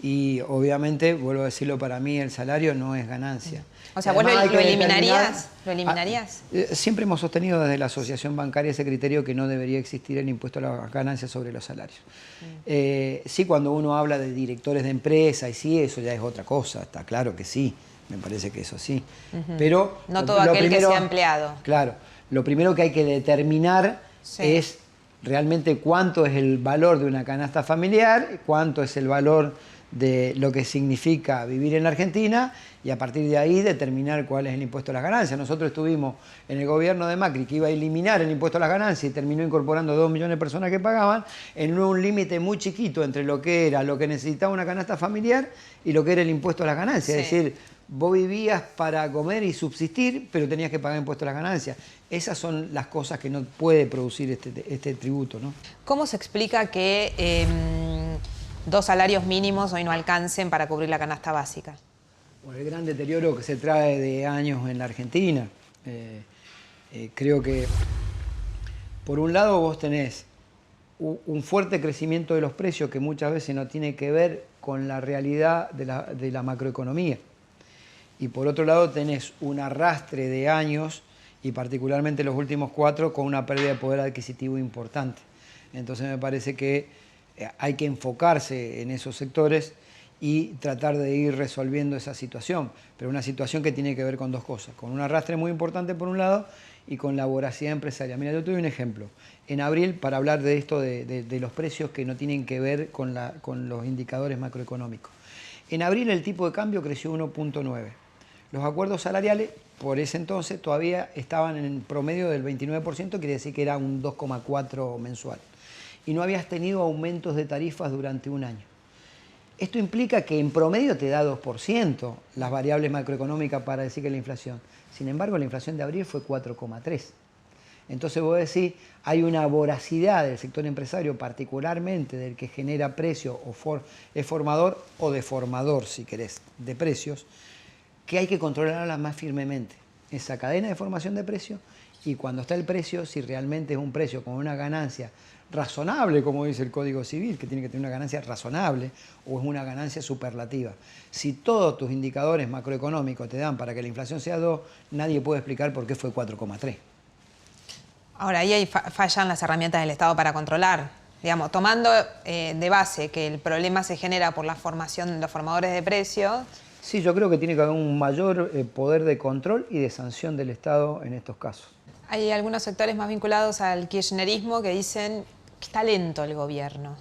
y obviamente, vuelvo a decirlo, para mí el salario no es ganancia. O sea, ¿vos lo eliminarías? ¿Lo eliminarías? Siempre hemos sostenido desde la Asociación Bancaria ese criterio que no debería existir el impuesto a las ganancias sobre los salarios. Sí, cuando uno habla de directores de empresa y sí, eso ya es otra cosa, está claro que sí, me parece que eso sí. Pero no todo aquel que sea empleado. Claro, lo primero que hay que determinar es realmente cuánto es el valor de una canasta familiar, cuánto es el valor de lo que significa vivir en la Argentina y a partir de ahí determinar cuál es el impuesto a las ganancias. Nosotros estuvimos en el gobierno de Macri que iba a eliminar el impuesto a las ganancias y terminó incorporando 2 millones de personas que pagaban en un límite muy chiquito entre lo que era lo que necesitaba una canasta familiar y lo que era el impuesto a las ganancias. Es decir, vos vivías para comer y subsistir, pero tenías que pagar impuesto a las ganancias. Esas son las cosas que no puede producir este tributo, ¿no? ¿Cómo se explica que 2 salarios mínimos hoy no alcancen para cubrir la canasta básica? Por el gran deterioro que se trae de años en la Argentina. Creo que, por un lado, vos tenés un fuerte crecimiento de los precios que muchas veces no tiene que ver con la realidad de la macroeconomía. Y por otro lado tenés un arrastre de años, y particularmente los últimos 4, con una pérdida de poder adquisitivo importante. Entonces me parece que hay que enfocarse en esos sectores y tratar de ir resolviendo esa situación. Pero una situación que tiene que ver con 2 cosas, con un arrastre muy importante por un lado y con la voracidad empresarial. Mira, yo te doy un ejemplo. En abril, para hablar de esto de los precios que no tienen que ver con los indicadores macroeconómicos. En abril el tipo de cambio creció 1.9. Los acuerdos salariales, por ese entonces, todavía estaban en promedio del 29%, quiere decir que era un 2,4 mensual. Y no habías tenido aumentos de tarifas durante un año. Esto implica que en promedio te da 2% las variables macroeconómicas para decir que la inflación. Sin embargo, la inflación de abril fue 4,3. Entonces vos decís, hay una voracidad del sector empresario, particularmente del que genera precios, es formador o deformador, si querés, de precios, que hay que controlarla más firmemente. Esa cadena de formación de precios, y cuando está el precio, si realmente es un precio con una ganancia razonable, como dice el Código Civil, que tiene que tener una ganancia razonable, o es una ganancia superlativa. Si todos tus indicadores macroeconómicos te dan para que la inflación sea 2, nadie puede explicar por qué fue 4,3. Ahora, ahí fallan las herramientas del Estado para controlar. Digamos, tomando de base que el problema se genera por la formación de los formadores de precios. Sí, yo creo que tiene que haber un mayor poder de control y de sanción del Estado en estos casos. Hay algunos sectores más vinculados al kirchnerismo que dicen que está lento el gobierno.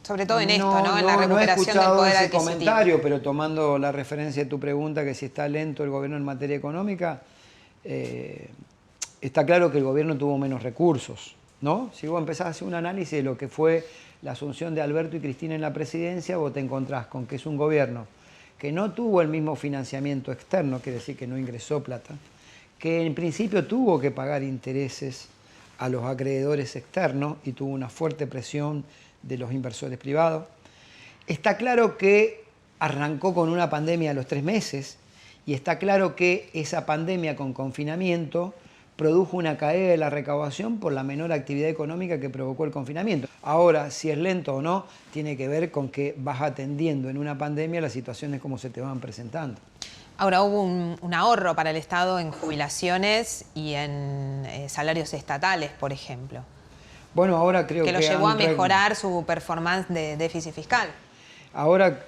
Sobre todo en esto, ¿no? En la recuperación del poder adquisitivo. No he escuchado ese comentario, pero tomando la referencia de tu pregunta, que si está lento el gobierno en materia económica, está claro que el gobierno tuvo menos recursos, ¿no? Si vos empezás a hacer un análisis de lo que fue la asunción de Alberto y Cristina en la presidencia, vos te encontrás con que es un gobierno que no tuvo el mismo financiamiento externo, quiere decir que no ingresó plata, que en principio tuvo que pagar intereses a los acreedores externos y tuvo una fuerte presión de los inversores privados. Está claro que arrancó con una pandemia a los 3 meses y está claro que esa pandemia con confinamiento produjo una caída de la recaudación por la menor actividad económica que provocó el confinamiento. Ahora, si es lento o no, tiene que ver con que vas atendiendo en una pandemia las situaciones como se te van presentando. Ahora, hubo un ahorro para el Estado en jubilaciones y en salarios estatales, por ejemplo. Bueno, ahora creo que lo llevó a mejorar su performance de déficit fiscal. Ahora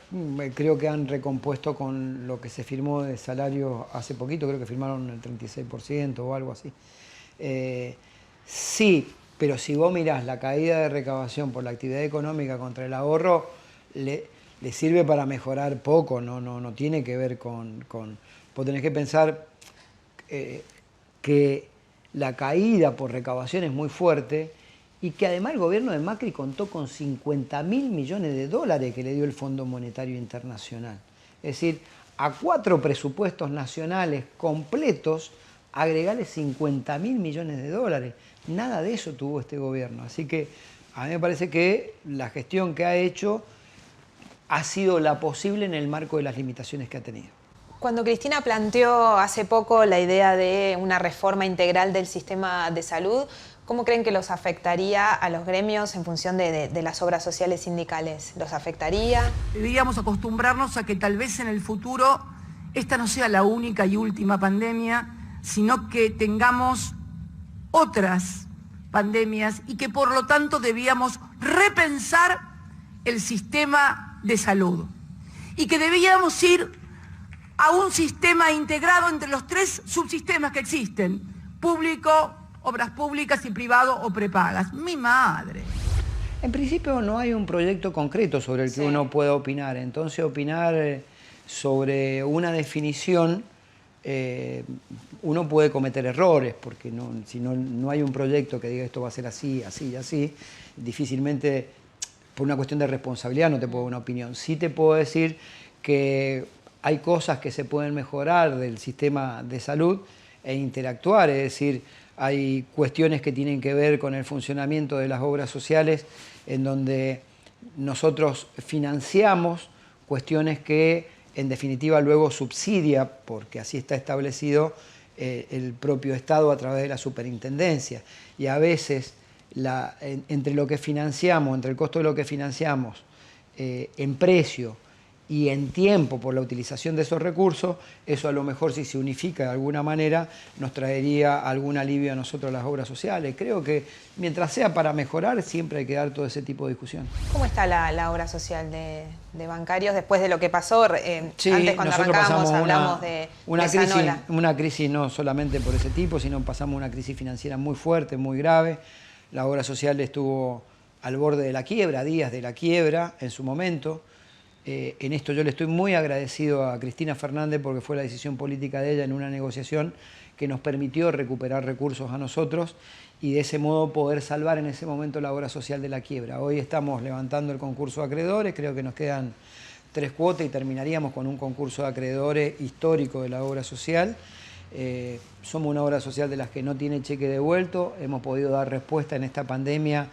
creo que han recompuesto con lo que se firmó de salario hace poquito, creo que firmaron el 36% o algo así. Sí, pero si vos mirás la caída de recaudación por la actividad económica contra el ahorro, le sirve para mejorar poco, no tiene que ver con... Vos tenés que pensar que la caída por recaudación es muy fuerte y que además el gobierno de Macri contó con 50.000 millones de dólares que le dio el Fondo Monetario Internacional. Es decir, a 4 presupuestos nacionales completos, agregarle 50.000 millones de dólares. Nada de eso tuvo este gobierno. Así que a mí me parece que la gestión que ha hecho ha sido la posible en el marco de las limitaciones que ha tenido. Cuando Cristina planteó hace poco la idea de una reforma integral del sistema de salud, ¿cómo creen que los afectaría a los gremios en función de las obras sociales sindicales? ¿Los afectaría? Deberíamos acostumbrarnos a que tal vez en el futuro esta no sea la única y última pandemia, sino que tengamos otras pandemias y que por lo tanto debíamos repensar el sistema de salud y que debíamos ir a un sistema integrado entre los 3 subsistemas que existen, público, obras públicas y privado o prepagas. Mi madre. En principio no hay un proyecto concreto sobre el que uno pueda opinar. Entonces opinar sobre una definición, uno puede cometer errores, porque si no hay un proyecto que diga esto va a ser así, así y así, difícilmente, por una cuestión de responsabilidad, no te puedo dar una opinión. Sí te puedo decir que hay cosas que se pueden mejorar del sistema de salud e interactuar, es decir, hay cuestiones que tienen que ver con el funcionamiento de las obras sociales en donde nosotros financiamos cuestiones que en definitiva luego subsidia, porque así está establecido el propio Estado a través de la superintendencia. Y a veces entre lo que financiamos, entre el costo de lo que financiamos en precio y en tiempo por la utilización de esos recursos, eso a lo mejor si se unifica de alguna manera nos traería algún alivio a nosotros las obras sociales. Creo que mientras sea para mejorar siempre hay que dar todo ese tipo de discusión. ¿Cómo está la obra social de bancarios después de lo que pasó? Sí, antes cuando arrancábamos hablamos de una crisis no solamente por ese tipo, sino pasamos una crisis financiera muy fuerte, muy grave. La obra social estuvo al borde de la quiebra, días de la quiebra en su momento. En esto yo le estoy muy agradecido a Cristina Fernández porque fue la decisión política de ella en una negociación que nos permitió recuperar recursos a nosotros y de ese modo poder salvar en ese momento la obra social de la quiebra. Hoy estamos levantando el concurso de acreedores, creo que nos quedan 3 cuotas y terminaríamos con un concurso de acreedores histórico de la obra social. Somos una obra social de las que no tiene cheque devuelto, hemos podido dar respuesta en esta pandemia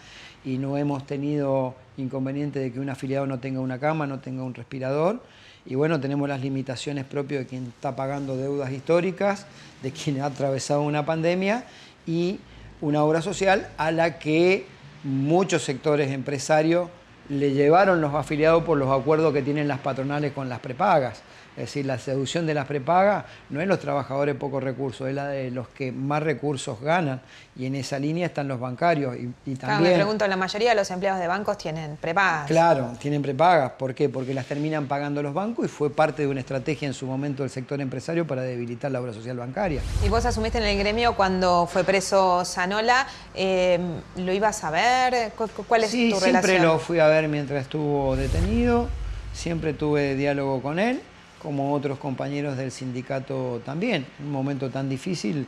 y no hemos tenido inconveniente de que un afiliado no tenga una cama, no tenga un respirador. Y bueno, tenemos las limitaciones propias de quien está pagando deudas históricas, de quien ha atravesado una pandemia y una obra social a la que muchos sectores empresarios le llevaron los afiliados por los acuerdos que tienen las patronales con las prepagas. Es decir, la seducción de las prepagas no es los trabajadores de pocos recursos, es la de los que más recursos ganan. Y en esa línea están los bancarios. Y Claro, también, me pregunto, la mayoría de los empleados de bancos tienen prepagas. claro, tienen prepagas. ¿Por qué? Porque las terminan pagando los bancos y fue parte de una estrategia en su momento del sector empresario para debilitar la obra social bancaria. Y vos asumiste en el gremio cuando fue preso Zanola. ¿Lo ibas a ver? ¿Cuál es tu relación? Sí, siempre lo fui a ver mientras estuvo detenido. Siempre tuve diálogo con él, como otros compañeros del sindicato también. Un momento tan difícil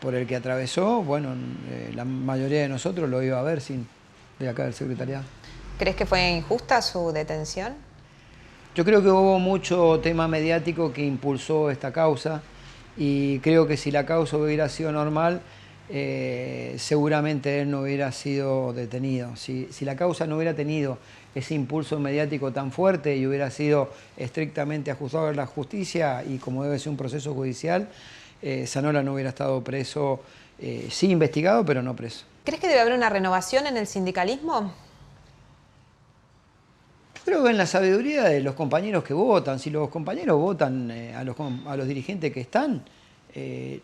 por el que atravesó, bueno, la mayoría de nosotros lo iba a ver de acá del secretariado. ¿Crees que fue injusta su detención? Yo creo que hubo mucho tema mediático que impulsó esta causa y creo que si la causa hubiera sido normal, seguramente él no hubiera sido detenido. Si la causa no hubiera tenido ese impulso mediático tan fuerte y hubiera sido estrictamente ajustado a la justicia y como debe ser un proceso judicial, Zanola no hubiera estado preso, sí investigado, pero no preso. ¿Crees que debe haber una renovación en el sindicalismo? Creo que en la sabiduría de los compañeros que votan, si los compañeros votan a los dirigentes que están,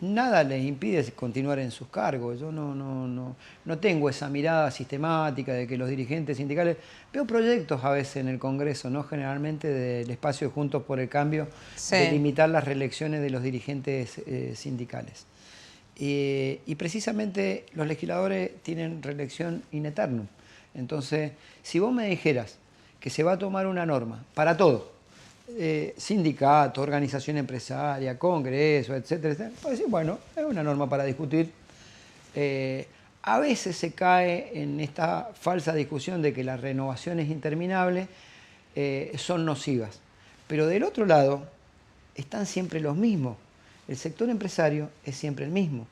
nada les impide continuar en sus cargos. Yo no tengo esa mirada sistemática de que los dirigentes sindicales... Veo proyectos a veces en el Congreso, ¿no? Generalmente del espacio de Juntos por el Cambio, Sí. de limitar las reelecciones de los dirigentes sindicales. Y precisamente los legisladores tienen reelección in aeternum. Entonces, si vos me dijeras que se va a tomar una norma para todo, sindicato, organización empresaria, congreso, etcétera, etcétera, pues decir, bueno, es una norma para discutir. A veces se cae en esta falsa discusión de que las renovaciones interminables son nocivas. Pero del otro lado están siempre los mismos. El sector empresario es siempre el mismo.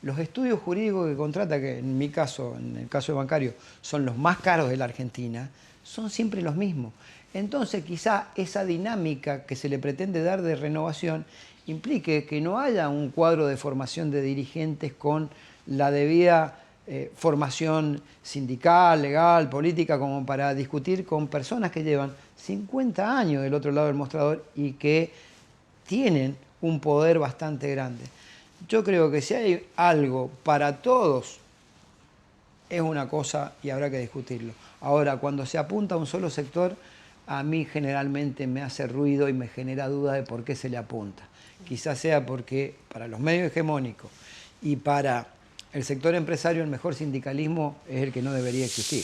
Los estudios jurídicos que contrata, que en mi caso, en el caso de bancario, son los más caros de la Argentina, son siempre los mismos. Entonces quizá esa dinámica que se le pretende dar de renovación implique que no haya un cuadro de formación de dirigentes con la debida formación sindical, legal, política, como para discutir con personas que llevan 50 años del otro lado del mostrador y que tienen un poder bastante grande. Yo creo que si hay algo para todos, es una cosa y habrá que discutirlo. Ahora, cuando se apunta a un solo sector, a mí generalmente me hace ruido y me genera duda de por qué se le apunta. Quizás sea porque para los medios hegemónicos y para el sector empresario el mejor sindicalismo es el que no debería existir.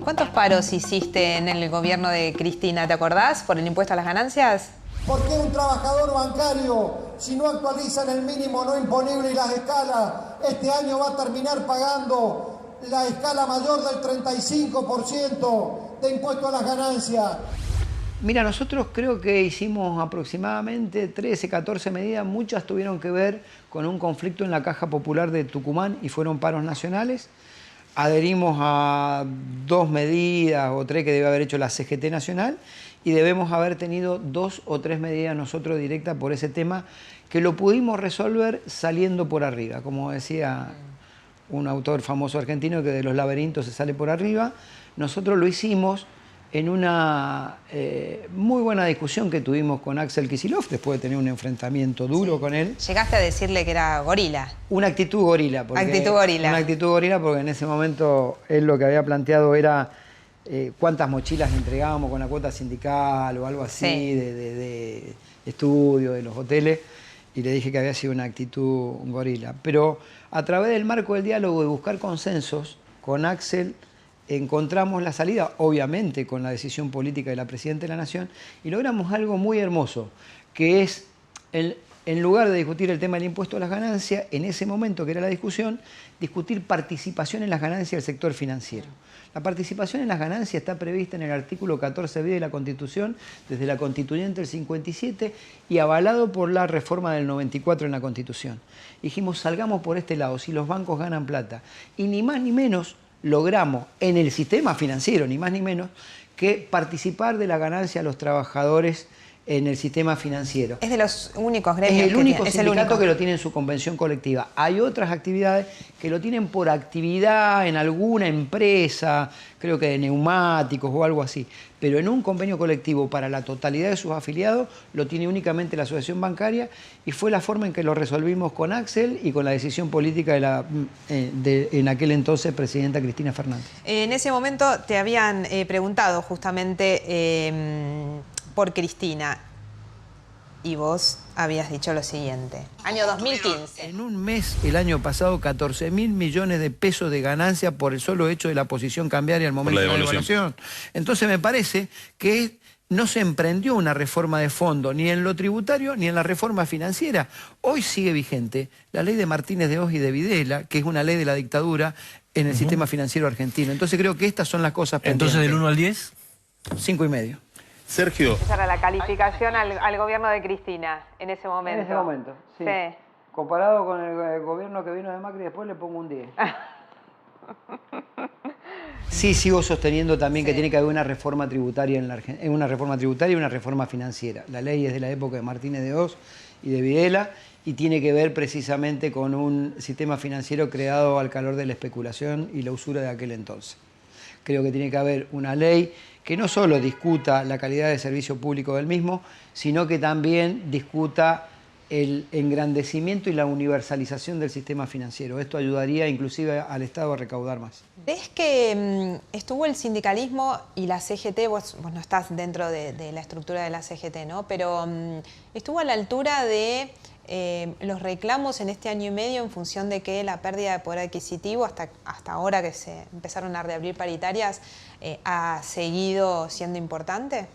¿Cuántos paros hiciste en el gobierno de Cristina? ¿Te acordás? ¿Por el impuesto a las ganancias? ¿Por qué un trabajador bancario, si no actualizan el mínimo no imponible y las escalas, este año va a terminar pagando la escala mayor del 35% de impuesto a las ganancias? Mira, nosotros creo que hicimos aproximadamente 13, 14 medidas, muchas tuvieron que ver con un conflicto en la Caja Popular de Tucumán y fueron paros nacionales. Adherimos a 2 medidas o 3 que debe haber hecho la CGT Nacional y debemos haber tenido 2 o 3 medidas nosotros directas por ese tema que lo pudimos resolver saliendo por arriba. Como decía un autor famoso argentino que de los laberintos se sale por arriba, nosotros lo hicimos en una muy buena discusión que tuvimos con Axel Kicillof, después de tener un enfrentamiento duro con él. Llegaste a decirle que era gorila. Una actitud gorila. Actitud gorila. Una actitud gorila porque en ese momento él lo que había planteado era cuántas mochilas entregábamos con la cuota sindical o algo así, Sí. de estudio, de los hoteles, y le dije que había sido una actitud gorila. Pero a través del marco del diálogo de buscar consensos, con Axel encontramos la salida, obviamente con la decisión política de la Presidenta de la Nación, y logramos algo muy hermoso, que es en lugar de discutir el tema del impuesto a las ganancias, en ese momento que era la discusión, discutir participación en las ganancias del sector financiero. La participación en las ganancias está prevista en el artículo 14b de la Constitución, desde la Constituyente del 57 y avalado por la reforma del 94 en la Constitución. Dijimos, salgamos por este lado, si los bancos ganan plata. Y ni más ni menos logramos en el sistema financiero, ni más ni menos, que participar de la ganancia a los trabajadores en el sistema financiero. Es de los únicos gremios. Es el único es sindicato el único que lo tiene en su convención colectiva. Hay otras actividades que lo tienen por actividad en alguna empresa, creo que de neumáticos o algo así, pero en un convenio colectivo para la totalidad de sus afiliados lo tiene únicamente la asociación bancaria, y fue la forma en que lo resolvimos con Axel y con la decisión política de la en aquel entonces presidenta Cristina Fernández. En ese momento te habían preguntado justamente por Cristina, y vos habías dicho lo siguiente. Año 2015. En un mes, el año pasado, 14.000 millones de pesos de ganancia por el solo hecho de la posición cambiaria al momento de la devaluación. Entonces me parece que no se emprendió una reforma de fondo, ni en lo tributario, ni en la reforma financiera. Hoy sigue vigente la ley de Martínez de Hoz y de Videla, que es una ley de la dictadura en el sistema financiero argentino. Entonces creo que estas son las cosas pendientes. Entonces, del 1 al 10. 5,5. Sergio. Esa era la calificación al gobierno de Cristina en ese momento. En ese momento, sí. Comparado con el gobierno que vino de Macri, después le pongo un 10. Sí, sigo sosteniendo también que tiene que haber una reforma tributaria en la Argentina, una reforma tributaria y una reforma financiera. La ley es de la época de Martínez de Hoz y de Videla y tiene que ver precisamente con un sistema financiero creado al calor de la especulación y la usura de aquel entonces. Creo que tiene que haber una ley que no solo discuta la calidad de servicio público del mismo, sino que también discuta el engrandecimiento y la universalización del sistema financiero. Esto ayudaría inclusive al Estado a recaudar más. ¿Ves que estuvo el sindicalismo y la CGT, vos no estás dentro de la estructura de la CGT, ¿no? Pero estuvo a la altura de los reclamos en este año y medio en función de que la pérdida de poder adquisitivo hasta ahora que se empezaron a reabrir paritarias ha seguido siendo importante?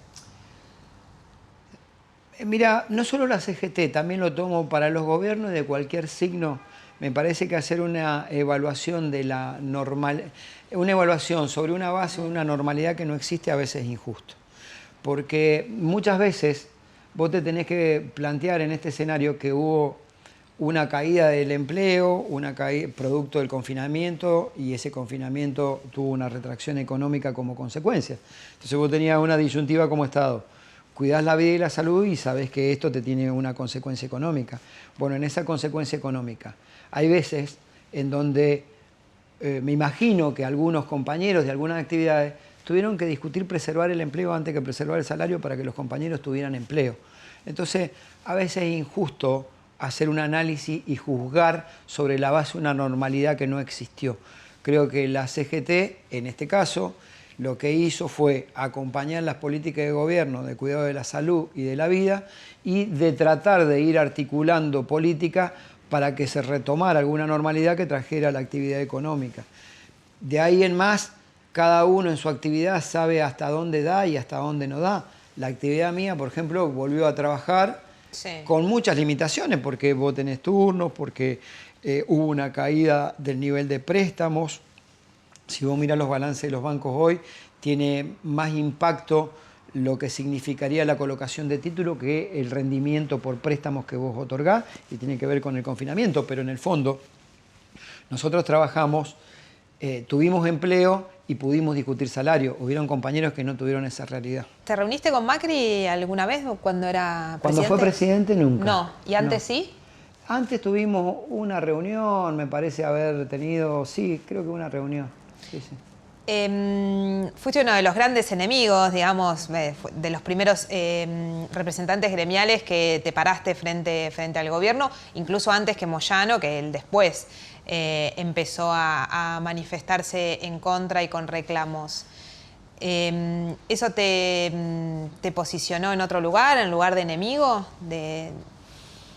Mira, no solo la CGT, también lo tomo para los gobiernos de cualquier signo. Me parece que hacer una evaluación de la una evaluación sobre una base de una normalidad que no existe a veces es injusto. Porque muchas veces vos te tenés que plantear en este escenario que hubo una caída del empleo, una caída producto del confinamiento, y ese confinamiento tuvo una retracción económica como consecuencia. Entonces vos tenías una disyuntiva como Estado. Cuidás la vida y la salud y sabés que esto te tiene una consecuencia económica. Bueno, en esa consecuencia económica hay veces en donde me imagino que algunos compañeros de algunas actividades tuvieron que discutir preservar el empleo antes que preservar el salario para que los compañeros tuvieran empleo. Entonces, a veces es injusto hacer un análisis y juzgar sobre la base de una normalidad que no existió. Creo que la CGT, en este caso, lo que hizo fue acompañar las políticas de gobierno de cuidado de la salud y de la vida y de tratar de ir articulando políticas para que se retomara alguna normalidad que trajera la actividad económica. De ahí en más, cada uno en su actividad sabe hasta dónde da y hasta dónde no da. La actividad mía, por ejemplo, volvió a trabajar con muchas limitaciones, porque vos tenés turnos, porque hubo una caída del nivel de préstamos. Si vos mirás los balances de los bancos hoy, tiene más impacto lo que significaría la colocación de título que el rendimiento por préstamos que vos otorgás, y tiene que ver con el confinamiento, pero en el fondo nosotros trabajamos, tuvimos empleo y pudimos discutir salario. Hubieron compañeros que no tuvieron esa realidad. ¿Te reuniste con Macri alguna vez cuando era presidente? Cuando fue presidente nunca. No, ¿y antes no. sí? Antes tuvimos una reunión, me parece haber tenido, sí, creo que una reunión. Sí, sí. Fuiste uno de los grandes enemigos, digamos, de los primeros representantes gremiales que te paraste frente al gobierno, incluso antes que Moyano, que él después empezó a manifestarse en contra y con reclamos. ¿Eso te posicionó en otro lugar, en lugar de enemigo de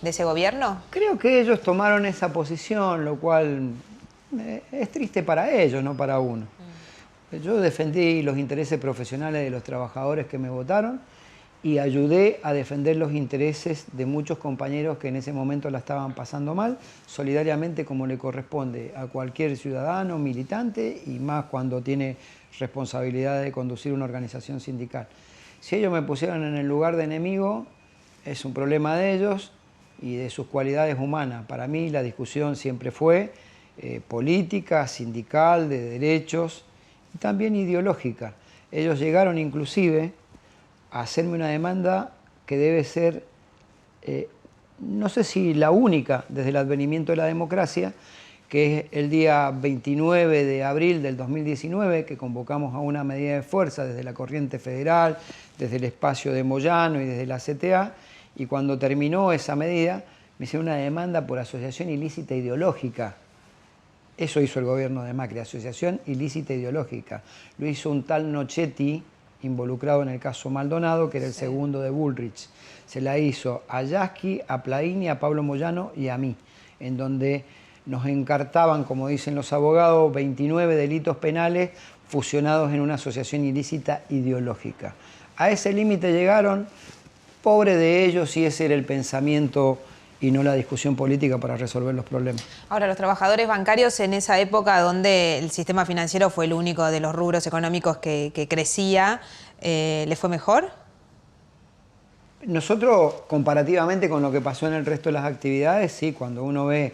ese gobierno? Creo que ellos tomaron esa posición, lo cual es triste para ellos, no para uno. Yo defendí los intereses profesionales de los trabajadores que me votaron y ayudé a defender los intereses de muchos compañeros que en ese momento la estaban pasando mal, solidariamente como le corresponde a cualquier ciudadano, militante, y más cuando tiene responsabilidad de conducir una organización sindical. Si ellos me pusieron en el lugar de enemigo, es un problema de ellos y de sus cualidades humanas. Para mí la discusión siempre fue política, sindical, de derechos y también ideológica. Ellos llegaron inclusive a hacerme una demanda que debe ser, no sé si la única desde el advenimiento de la democracia, que es el día 29 de abril del 2019, que convocamos a una medida de fuerza desde la Corriente Federal, desde el espacio de Moyano y desde la CTA, y cuando terminó esa medida me hicieron una demanda por asociación ilícita ideológica. Eso hizo el gobierno de Macri, asociación ilícita ideológica. Lo hizo un tal Nochetti, involucrado en el caso Maldonado, que era el segundo de Bullrich. Se la hizo a Yasky, a Plaini, a Pablo Moyano y a mí, en donde nos encartaban, como dicen los abogados, 29 delitos penales fusionados en una asociación ilícita ideológica. A ese límite llegaron, pobre de ellos, y ese era el pensamiento y no la discusión política para resolver los problemas. Ahora, los trabajadores bancarios en esa época donde el sistema financiero fue el único de los rubros económicos que crecía, ¿les fue mejor? Nosotros, comparativamente con lo que pasó en el resto de las actividades, sí, cuando uno ve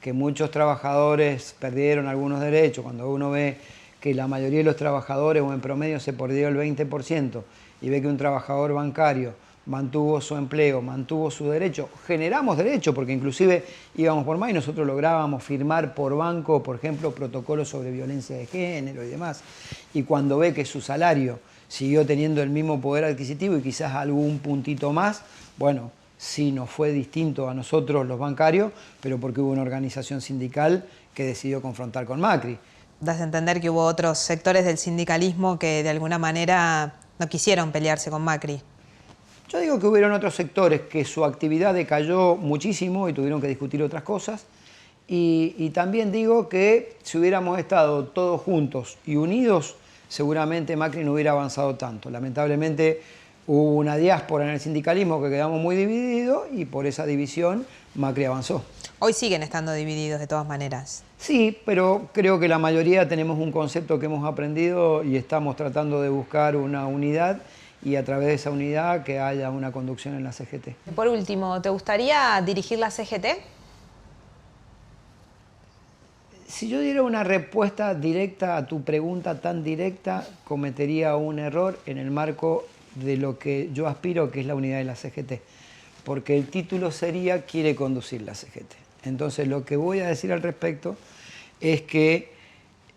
que muchos trabajadores perdieron algunos derechos, cuando uno ve que la mayoría de los trabajadores o en promedio se perdió el 20% y ve que un trabajador bancario mantuvo su empleo, mantuvo su derecho, generamos derecho porque inclusive íbamos por más y nosotros lográbamos firmar por banco, por ejemplo, protocolos sobre violencia de género y demás. Y cuando ve que su salario siguió teniendo el mismo poder adquisitivo y quizás algún puntito más, bueno, sí nos fue distinto a nosotros los bancarios, pero porque hubo una organización sindical que decidió confrontar con Macri. Das a entender que hubo otros sectores del sindicalismo que de alguna manera no quisieron pelearse con Macri. Yo digo que hubieron otros sectores que su actividad decayó muchísimo y tuvieron que discutir otras cosas. Y también digo que si hubiéramos estado todos juntos y unidos, seguramente Macri no hubiera avanzado tanto. Lamentablemente hubo una diáspora en el sindicalismo que quedamos muy divididos y por esa división Macri avanzó. Hoy siguen estando divididos de todas maneras. Sí, pero creo que la mayoría tenemos un concepto que hemos aprendido y estamos tratando de buscar una unidad y a través de esa unidad que haya una conducción en la CGT. Por último, ¿te gustaría dirigir la CGT? Si yo diera una respuesta directa a tu pregunta tan directa, cometería un error en el marco de lo que yo aspiro, que es la unidad de la CGT. Porque el título sería «Quiere conducir la CGT». Entonces, lo que voy a decir al respecto es que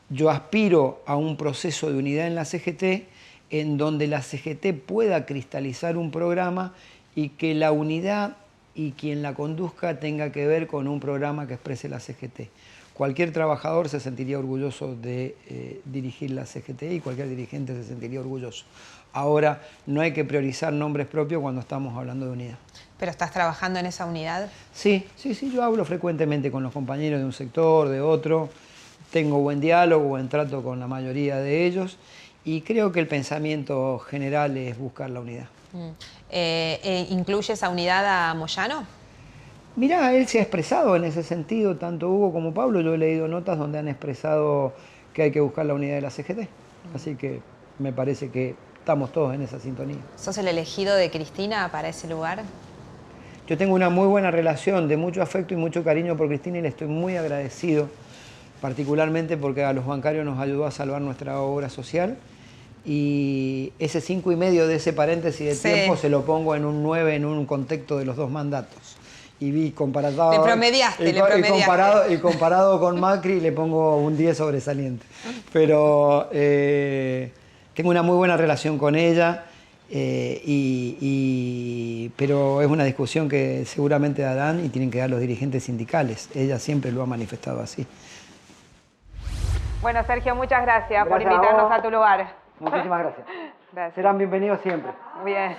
yo aspiro a un proceso de unidad en la CGT en donde la CGT pueda cristalizar un programa y que la unidad y quien la conduzca tenga que ver con un programa que exprese la CGT. Cualquier trabajador se sentiría orgulloso de dirigir la CGT y cualquier dirigente se sentiría orgulloso. Ahora, no hay que priorizar nombres propios cuando estamos hablando de unidad. ¿Pero estás trabajando en esa unidad? Sí, yo hablo frecuentemente con los compañeros de un sector, de otro. Tengo buen diálogo, buen trato con la mayoría de ellos. Y creo que el pensamiento general es buscar la unidad. ¿Incluye esa unidad a Moyano? Mirá, él se ha expresado en ese sentido, tanto Hugo como Pablo. Yo he leído notas donde han expresado que hay que buscar la unidad de la CGT. Así que me parece que estamos todos en esa sintonía. ¿Sos el elegido de Cristina para ese lugar? Yo tengo una muy buena relación, de mucho afecto y mucho cariño por Cristina y le estoy muy agradecido, particularmente porque a los bancarios nos ayudó a salvar nuestra obra social. Y ese 5,5 de ese paréntesis de tiempo se lo pongo en un 9 en un contexto de los dos mandatos. Y vi comparado... Le promediaste. Y comparado con Macri le pongo un 10 sobresaliente. Pero tengo una muy buena relación con ella, pero es una discusión que seguramente darán y tienen que dar los dirigentes sindicales. Ella siempre lo ha manifestado así. Bueno, Sergio, muchas gracias por invitarnos a tu lugar. Muchísimas gracias. Serán bienvenidos siempre. Bien.